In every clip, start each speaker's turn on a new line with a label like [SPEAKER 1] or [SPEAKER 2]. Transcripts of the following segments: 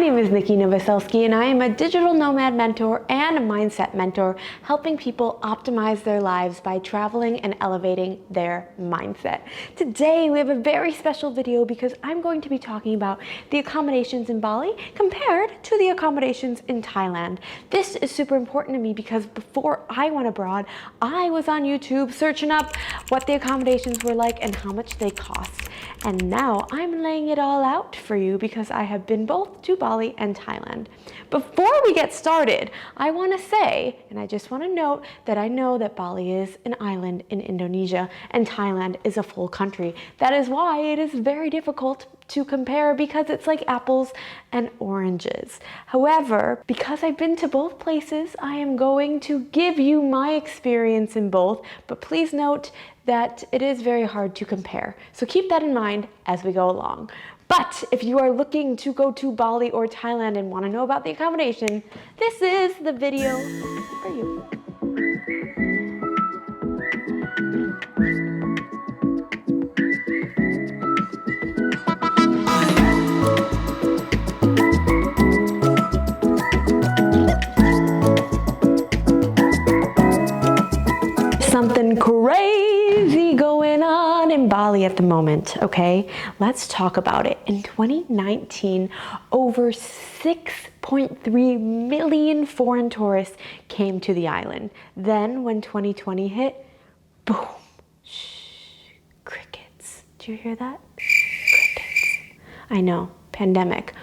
[SPEAKER 1] name is Nikki Novoselsky, and I am a digital nomad mentor and a mindset mentor, helping people optimize their lives by traveling and elevating their mindset. Today, we have a very special video because I'm going to be talking about the accommodations in Bali compared to the accommodations in Thailand. This is super important to me because before I went abroad, I was on YouTube searching up what the accommodations were like and how much they cost. And now I'm laying it all out for you because I have been both to Bali and Thailand. Before we get started, I want to say, and I just want to note that I know that Bali is an island in Indonesia and Thailand is a full country. That is why it is very difficult to compare because it's like apples and oranges. However, because I've been to both places, I am going to give you my experience in both, but please note that it is very hard to compare. So keep that in mind as we go along. But if you are looking to go to Bali or Thailand and want to know about the accommodation, this is the video for you. Something crazy going on in Bali at the moment, okay? Let's talk about it. In 2019, over 6.3 million foreign tourists came to the island. Then when 2020 hit, boom, crickets. Do you hear that? Crickets. I know, pandemic.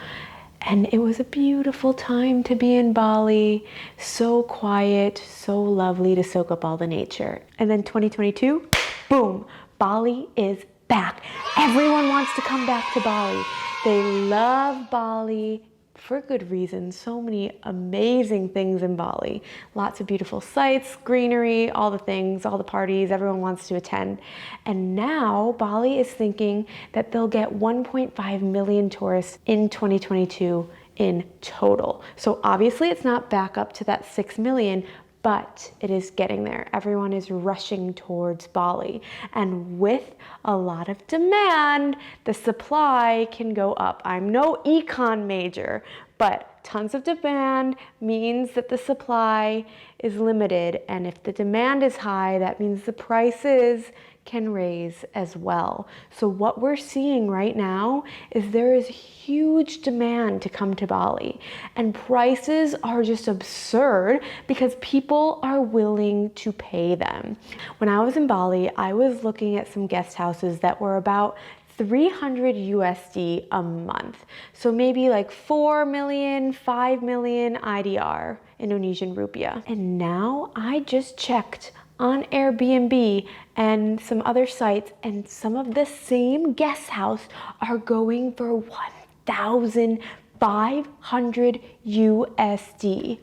[SPEAKER 1] And it was a beautiful time to be in Bali. So quiet, so lovely to soak up all the nature. And then 2022, boom, Bali is back. Everyone wants to come back to Bali. They love Bali for good reason. So many amazing things in Bali. Lots of beautiful sights, greenery, all the things, all the parties, everyone wants to attend. And now Bali is thinking that they'll get 1.5 million tourists in 2022 in total. So obviously it's not back up to that 6 million, but it is getting there. Everyone is rushing towards Bali. And with a lot of demand, the supply can go up. I'm no econ major, but tons of demand means that the supply is limited. And if the demand is high, that means the prices can raise as well. So what we're seeing right now is there is huge demand to come to Bali, and prices are just absurd because people are willing to pay them. When I was in Bali, I was looking at some guest houses that were about 300 USD a month. So maybe like 4 million, 5 million IDR, Indonesian rupiah. And now I just checked on Airbnb and some other sites, and some of the same guest house are going for 1,500 USD.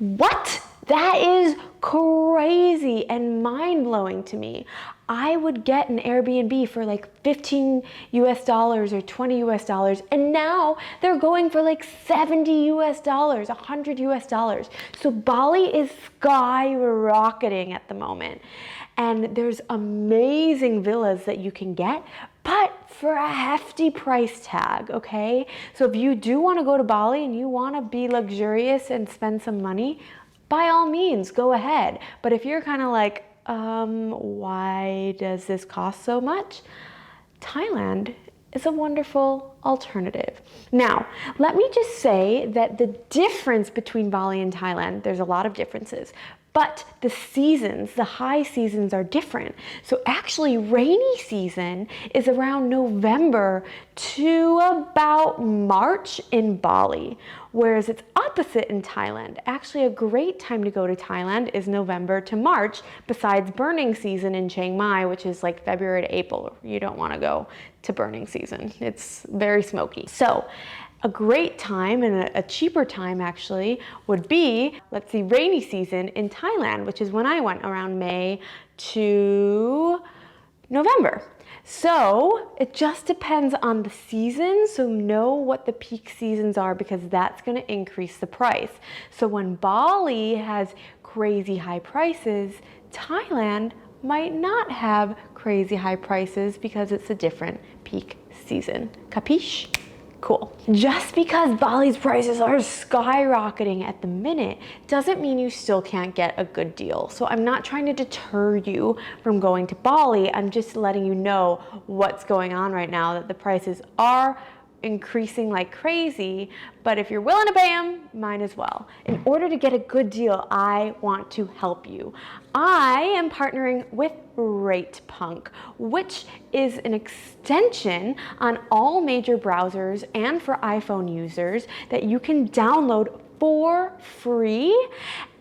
[SPEAKER 1] What? That is crazy and mind-blowing to me. I would get an Airbnb for like 15 US dollars or 20 US dollars, and now they're going for like 70 US dollars, 100 US dollars. So Bali is skyrocketing at the moment. And there's amazing villas that you can get, but for a hefty price tag, okay? So if you do want to go to Bali and you want to be luxurious and spend some money, by all means, go ahead. But if you're kind of like, why does this cost so much? Thailand is a wonderful alternative. Now, let me just say that the difference between Bali and Thailand, there's a lot of differences, but the seasons, the high seasons are different. So actually rainy season is around November to about March in Bali, whereas it's opposite in Thailand. Actually, a great time to go to Thailand is November to March, besides burning season in Chiang Mai, which is like February to April. You don't want to go to burning season. It's very smoky. So a great time and a cheaper time actually would be, let's see, rainy season in Thailand, which is when I went, around May to November. So it just depends on the season. So know what the peak seasons are because that's going to increase the price. So when Bali has crazy high prices, Thailand might not have crazy high prices because it's a different peak season. Capiche? Cool. Just because Bali's prices are skyrocketing at the minute doesn't mean you still can't get a good deal. So I'm not trying to deter you from going to Bali. I'm just letting you know what's going on right now, that the prices are increasing like crazy, but if you're willing to pay them, might as well. In order to get a good deal, I want to help you. I am partnering with RatePunk, which is an extension on all major browsers and for iPhone users that you can download for free,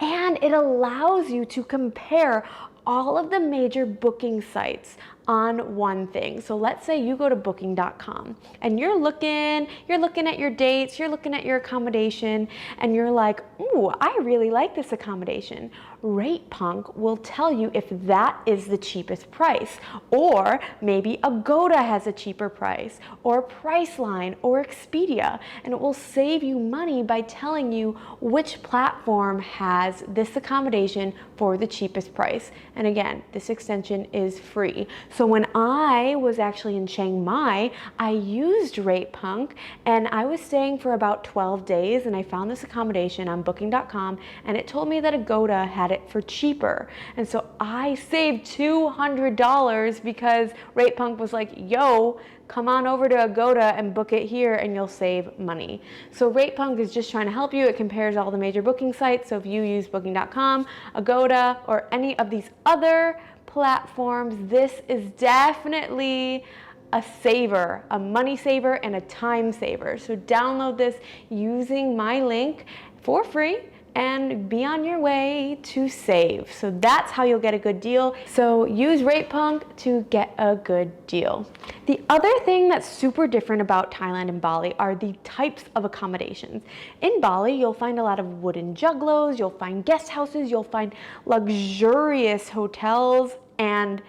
[SPEAKER 1] and it allows you to compare all of the major booking sites on one thing. So let's say you go to booking.com and you're looking at your dates, you're looking at your accommodation, and you're like, ooh, I really like this accommodation. RatePunk will tell you if that is the cheapest price, or maybe Agoda has a cheaper price, or Priceline, or Expedia, and it will save you money by telling you which platform has this accommodation for the cheapest price. And again, this extension is free. So when I was actually in Chiang Mai, I used RatePunk, and I was staying for about 12 days, and I found this accommodation on booking.com, and it told me that Agoda had it for cheaper. And so I saved $200 because RatePunk was like, yo, come on over to Agoda and book it here and you'll save money. So RatePunk is just trying to help you. It compares all the major booking sites. So if you use booking.com, Agoda, or any of these other platforms, this is definitely a saver, a money saver and a time saver. So download this using my link for free and be on your way to save. So that's how you'll get a good deal. So use RatePunk to get a good deal. The other thing that's super different about Thailand and Bali are the types of accommodations. In Bali, you'll find a lot of wooden juggalos, you'll find guest houses, you'll find luxurious hotels and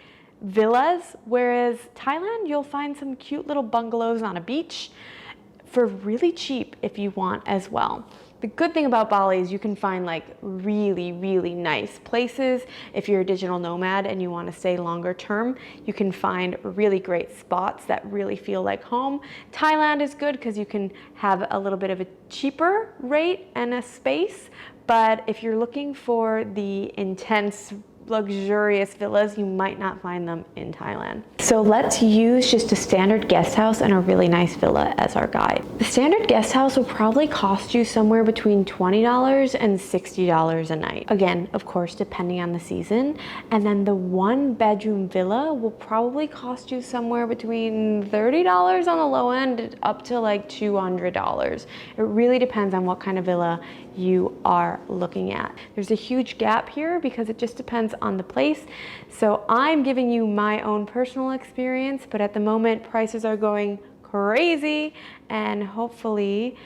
[SPEAKER 1] villas, whereas Thailand, you'll find some cute little bungalows on a beach for really cheap if you want as well. The good thing about Bali is you can find like really, really nice places. If you're a digital nomad and you want to stay longer term, you can find really great spots that really feel like home. Thailand is good because you can have a little bit of a cheaper rate and a space, but if you're looking for the intense luxurious villas, you might not find them in Thailand. So let's use just a standard guest house and a really nice villa as our guide. The standard guest house will probably cost you somewhere between $20 and $60 a night. Again, of course, depending on the season. And then the 1-bedroom villa will probably cost you somewhere between $30 on the low end up to like $200. It really depends on what kind of villa you are looking at. There's a huge gap here because it just depends on the place. So I'm giving you my own personal experience, but at the moment prices are going crazy, and hopefully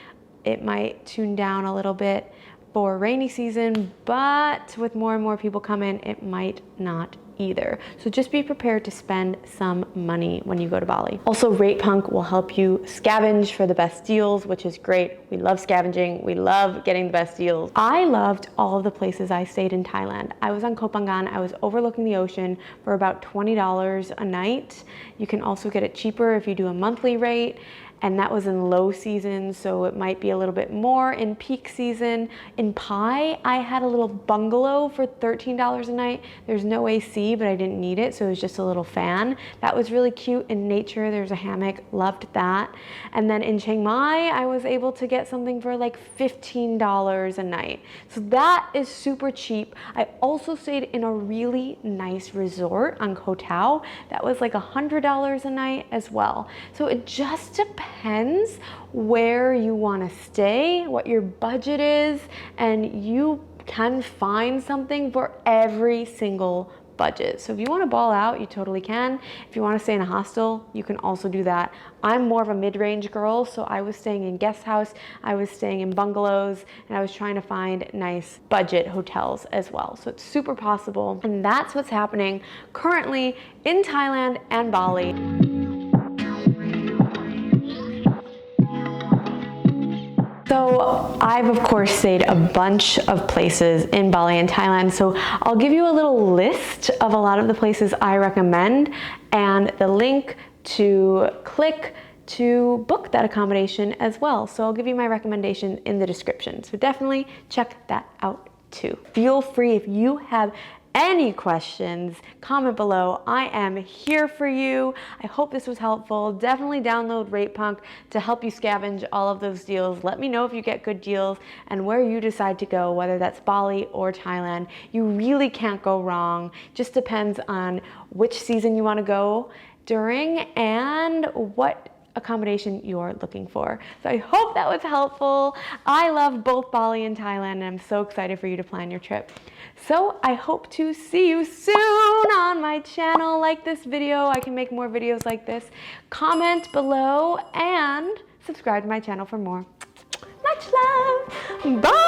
[SPEAKER 1] it might tune down a little bit for rainy season, but with more and more people coming, it might not either. So just be prepared to spend some money when you go to Bali. Also, RatePunk will help you scavenge for the best deals, which is great. We love scavenging. We love getting the best deals. I loved all of the places I stayed in Thailand. I was on Koh Phangan. I was overlooking the ocean for about $20 a night. You can also get it cheaper if you do a monthly rate. And that was in low season, so it might be a little bit more in peak season. In Pai, I had a little bungalow for $13 a night. There's no AC, but I didn't need it, so it was just a little fan. That was really cute in nature. There's a hammock, loved that. And then in Chiang Mai, I was able to get something for like $15 a night. So that is super cheap. I also stayed in a really nice resort on Koh Tao. That was like $100 a night as well. So it just depends where you want to stay, what your budget is, and you can find something for every single budget. So if you want to ball out, you totally can. If you want to stay in a hostel, you can also do that. I'm more of a mid-range girl, so I was staying in guest house, I was staying in bungalows, and I was trying to find nice budget hotels as well. So it's super possible, and that's what's happening currently in Thailand and Bali. So I've of course stayed a bunch of places in Bali and Thailand, so I'll give you a little list of a lot of the places I recommend and the link to click to book that accommodation as well. So I'll give you my recommendation in the description. So definitely check that out too. Feel free, if you have any questions, comment below. I am here for you. I hope this was helpful. Definitely download RatePunk to help you scavenge all of those deals. Let me know if you get good deals and where you decide to go, whether that's Bali or Thailand. You really can't go wrong. Just depends on which season you want to go during and what accommodation you're looking for. So I hope that was helpful. I love both Bali and Thailand, and I'm so excited for you to plan your trip. So I hope to see you soon on my channel. Like this video, I can make more videos like this. Comment below and subscribe to my channel for more. Much love. Bye.